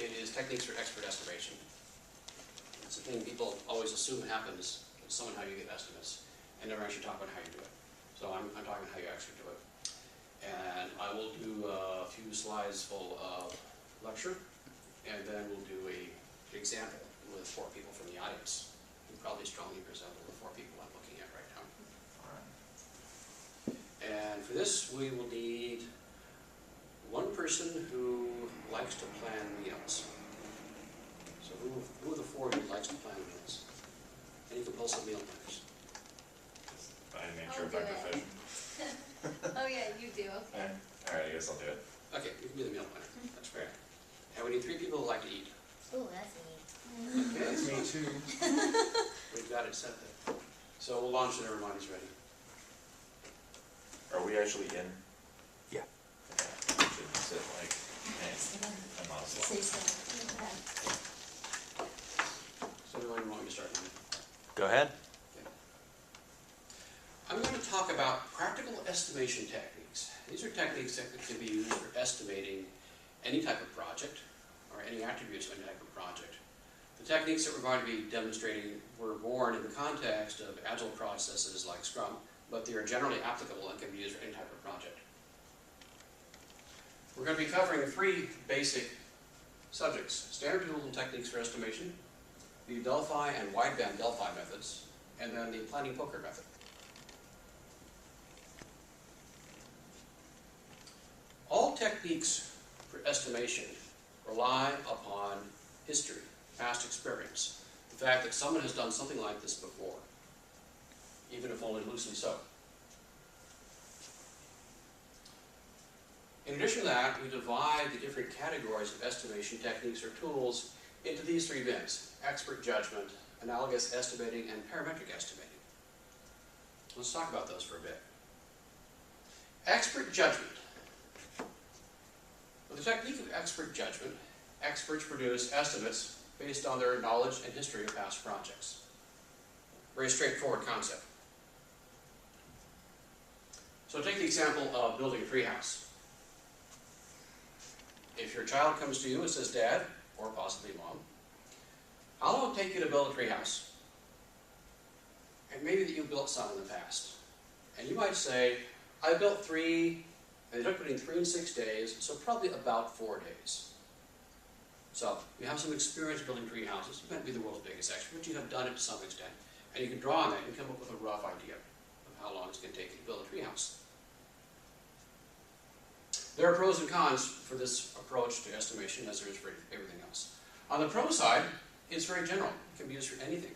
It is techniques for expert estimation. It's a thing people always assume happens. It's someone how you get estimates, and never actually talk about how you do it. So I'm talking about how you actually do it. And I will do a few slides full of lecture, and then we'll do an example with 4 people from the audience who probably strongly resemble the 4 people I'm looking at right now. And for this, we will need one person who likes to plan meals. So who of the 4 of you likes to plan meals? Any compulsive meal planners? By nature of my profession. Oh yeah, you do, okay. Alright, I guess I'll do it. Okay, you can be the meal planner. That's fair. And we need 3 people who like to eat. Ooh, that's neat. Okay, That's me too. we've got it set there. So we'll launch it, everybody's ready. Are we actually in? Yeah. Okay. Should sit like, man, I'm on a slot. Say so. So everyone, you want me to start now? Go ahead. I'm going to talk about practical estimation techniques. These are techniques that can be used for estimating any type of project or any attributes of any type of project. The techniques that we're going to be demonstrating were born in the context of Agile processes like Scrum, but they are generally applicable and can be used for any type of project. We're going to be covering 3 basic subjects: standard tools and techniques for estimation, the Delphi and Wideband Delphi methods, and then the planning poker method. All techniques for estimation rely upon history, past experience, the fact that someone has done something like this before, even if only loosely so. In addition to that, we divide the different categories of estimation techniques or tools into these 3 bins: expert judgment, analogous estimating, and parametric estimating. Let's talk about those for a bit. Expert judgment. With the technique of expert judgment, experts produce estimates based on their knowledge and history of past projects. Very straightforward concept. So take the example of building a treehouse. If your child comes to you and says, "Dad," or possibly Mom, "how long will it take you to build a treehouse?" And maybe that you've built some in the past. And you might say, "I built 3, and it took between 3 and 6 days, so probably about 4 days." So you have some experience building tree houses. You might be the world's biggest expert, but you have done it to some extent. And you can draw on that and come up with a rough idea of how long it's going to take you to build a tree house. There are pros and cons for this approach to estimation, as there is for everything else. On the pro side, it's very general. It can be used for anything.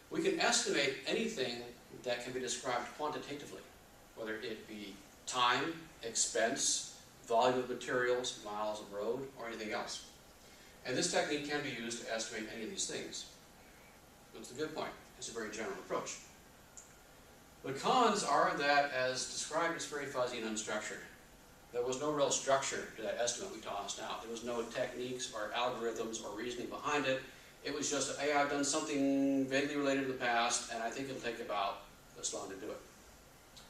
We can estimate anything that can be described quantitatively, whether it be time, expense, volume of materials, miles of road, or anything else. And this technique can be used to estimate any of these things. That's the good point. It's a very general approach. The cons are that, as described, it's very fuzzy and unstructured. There was no real structure to that estimate we tossed out. There was no techniques or algorithms or reasoning behind it. It was just, "Hey, I've done something vaguely related to the past, and I think it'll take about this long to do it."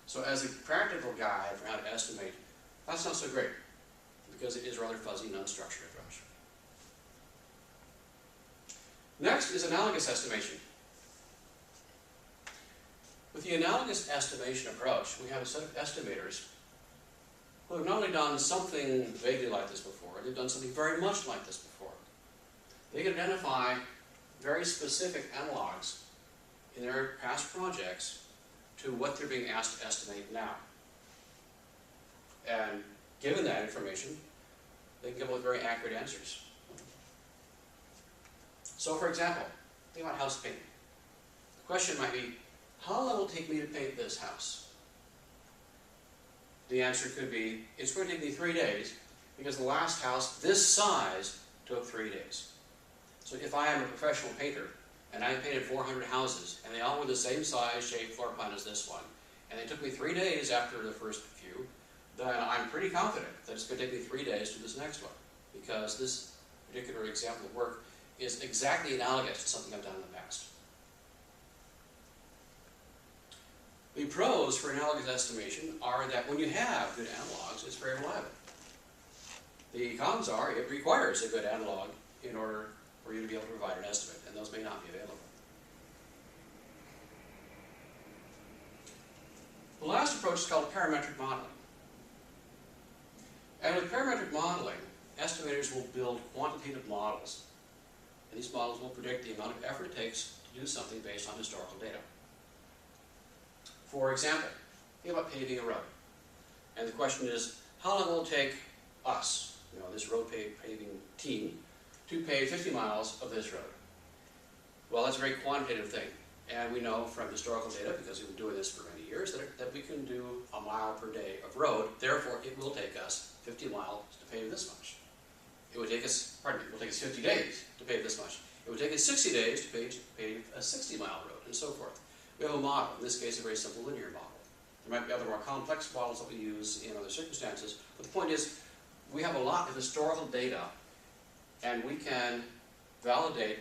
So as a practical guide for how to estimate, that's not so great, because it is rather fuzzy and unstructured approach. Next is analogous estimation. With the analogous estimation approach, we have a set of estimators who have not only done something vaguely like this before, they've done something very much like this before. They can identify very specific analogs in their past projects to what they're being asked to estimate now. And given that information, they can come up with very accurate answers. So for example, think about house painting. The question might be, how long will it take me to paint this house? The answer could be, it's going to take me 3 days, because the last house this size took 3 days. So if I am a professional painter, and I painted 400 houses, and they all were the same size, shape, floor plan as this one, and they took me 3 days after the first few, then I'm pretty confident that it's going to take me 3 days to do this next one, because this particular example of work is exactly analogous to something I've done in the past. The pros for analogous estimation are that when you have good analogs, it's very reliable. The cons are it requires a good analog in order for you to be able to provide an estimate, and those may not be available. The last approach is called parametric modeling. And with parametric modeling, estimators will build quantitative models. And these models will predict the amount of effort it takes to do something based on historical data. For example, think about paving a road. And the question is, how long will it take us, this road paving team, to pave 50 miles of this road? Well, that's a very quantitative thing. And we know from historical data, because we've been doing this for many years, that we can do a mile per day of road. Therefore, it will take us 50 miles to pave this much. It would take us, it will take us 50 days to pave this much. It would take us 60 days to pave a 60-mile road, and so forth. We have a model, in this case a very simple linear model. There might be other more complex models that we use in other circumstances, but the point is, we have a lot of historical data, and we can validate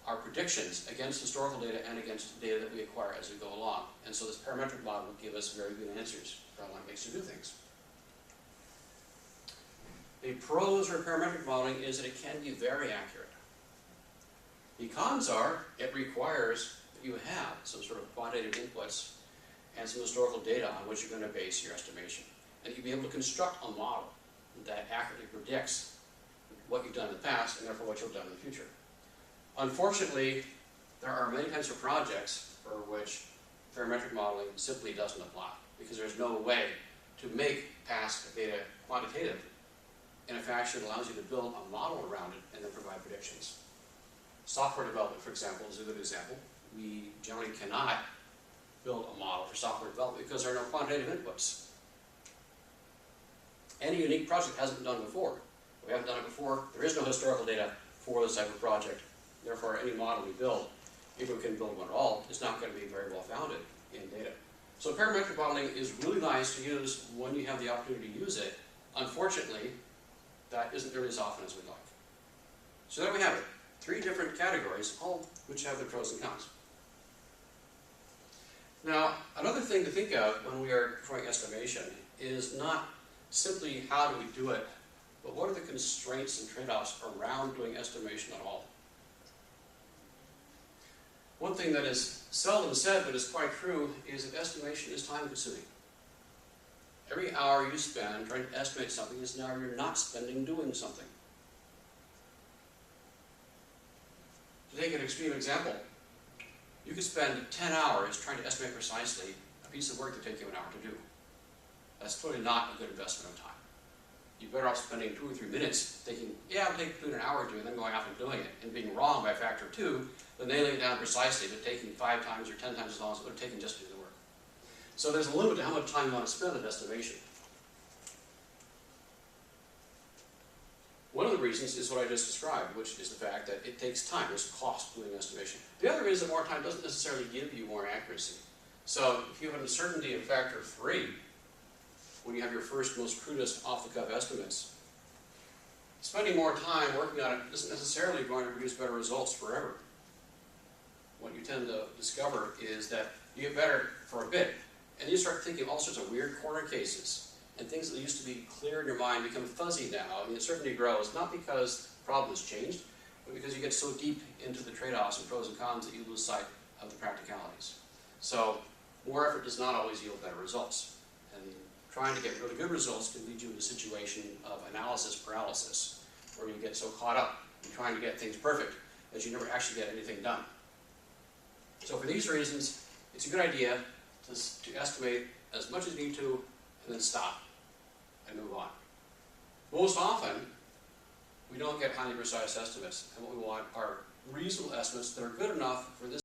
our predictions against historical data and against data that we acquire as we go along. And so this parametric model will give us very good answers for how long it makes to do things. The pros for parametric modeling is that it can be very accurate. The cons are, it requires that you have some sort of quantitative inputs and some historical data on which you're going to base your estimation. And you'll be able to construct a model that accurately predicts what you've done in the past and therefore what you'll have done in the future. Unfortunately, there are many types of projects for which parametric modeling simply doesn't apply, because there's no way to make past data quantitative in a fashion that allows you to build a model around it and then provide predictions. Software development, for example, is a good example. We generally cannot build a model for software development because there are no quantitative inputs. Any unique project hasn't been done before. We haven't done it before. There is no historical data for this type of project. Therefore, any model we build, if we can build one at all, is not going to be very well founded in data. So parametric modeling is really nice to use when you have the opportunity to use it. Unfortunately, that isn't nearly as often as we'd like. So there we have it. 3 different categories, all which have their pros and cons. Now, another thing to think of when we are performing estimation is not simply how do we do it, but what are the constraints and trade-offs around doing estimation at all. One thing that is seldom said but is quite true is that estimation is time-consuming. Every hour you spend trying to estimate something is an hour you're not spending doing something. To take an extreme example, you could spend 10 hours trying to estimate precisely a piece of work that take you an hour to do. That's totally not a good investment of time. You're better off spending 2 or 3 minutes thinking, yeah, it'll take between an hour or 2, and then going off and doing it, and being wrong by a factor of 2, than nailing it down precisely, but taking 5 times or 10 times as long as it would have taken just to do the work. So there's a limit to how much time you want to spend on estimation. One of the reasons is what I just described, which is the fact that it takes time. There's cost doing estimation. The other is that more time doesn't necessarily give you more accuracy. So if you have an uncertainty of factor of 3, when you have your first, most crudest, off-the-cuff estimates, spending more time working on it isn't necessarily going to produce better results forever. What you tend to discover is that you get better for a bit, and you start thinking of all sorts of weird corner cases, and things that used to be clear in your mind become fuzzy now, and the uncertainty grows, not because the problem has changed, but because you get so deep into the trade-offs and pros and cons that you lose sight of the practicalities. So more effort does not always yield better results. And trying to get really good results can lead you into a situation of analysis paralysis, where you get so caught up in trying to get things perfect that you never actually get anything done. So for these reasons, it's a good idea to estimate as much as you need to and then stop and move on. Most often, we don't get highly precise estimates, and what we want are reasonable estimates that are good enough for this